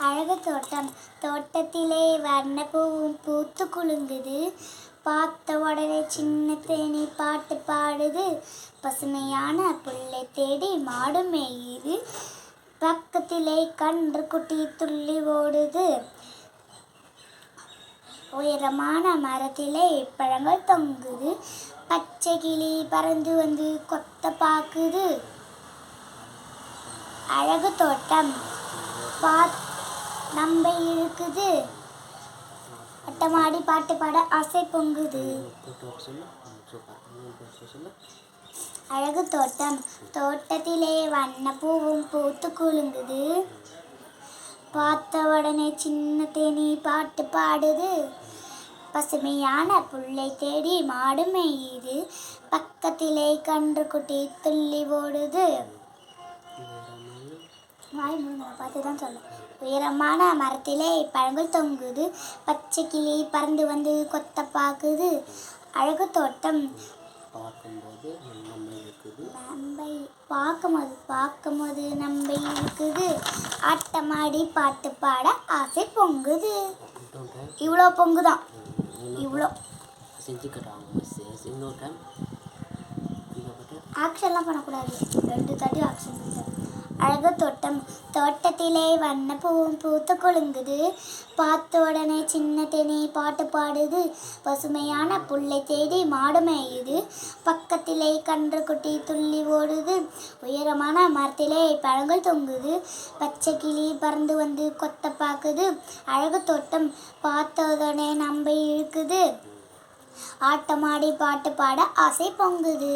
அழகு தோட்டம். தோட்டத்திலே வண்ணப்பூவும் பூத்து குலுங்குது. பார்த்த உடனே சின்ன தேனி பாட்டு பாடுது. பசுமையான புல்லை தேடி மாடு மேயுது. பக்கத்திலே கன்று குட்டி துள்ளி ஓடுது. உயரமான மரத்திலே பழங்கள் தொங்குது. பச்சை கிளி பறந்து வந்து கொத்த பாக்குது. அழகு தோட்டம் நம்பை இழுக்குது. அட்டமாடி பாட்டு பாட ஆசை பொங்குது. அழகு தோட்டம். தோட்டத்திலே வண்ணப்பூவும் பூத்து குலுங்குது. பார்த்த உடனே சின்ன தேனி பாட்டு பாடுது. பசுமையான புல்லை தேடி மாடு மேயுது. பக்கத்திலே கன்று குட்டி துள்ளி ஓடுது. பார்த்து தான் சொல்ல. உயரமான மரத்திலே பழங்கள் தொங்குது. பச்சை கிளி பறந்து வந்து கொத்த பாக்குது. அழகு தோட்டம். பார்க்கும்போது நம்பை இருக்குது. ஆட்டமாடி பாட்டு பாட ஆசை பொங்குது. இவ்வளோ பொங்குதான். இவ்வளோ ஆக்ஷன்லாம் பண்ணக்கூடாது. 2 தாட்டி ஆக்ஷன். அழகு தோட்டம். தோட்டத்திலே வண்ணப்பூவும் பூத்து குலுங்குது. பார்த்த உடனே சின்ன தேனி பாட்டு பாடுது. பசுமையான புல்லை தேடி மாடு மேயுது. பக்கத்திலே கன்று குட்டி துள்ளி ஓடுது. உயரமான மரத்திலே பழங்கள் தொங்குது. பச்சை கிளி பறந்து வந்து கொத்த பாக்குது. அழகு தோட்டம். பார்த்த உடனே நம்பை இழுக்குது. ஆட்டமாடி பாட்டு பாட ஆசை பொங்குது.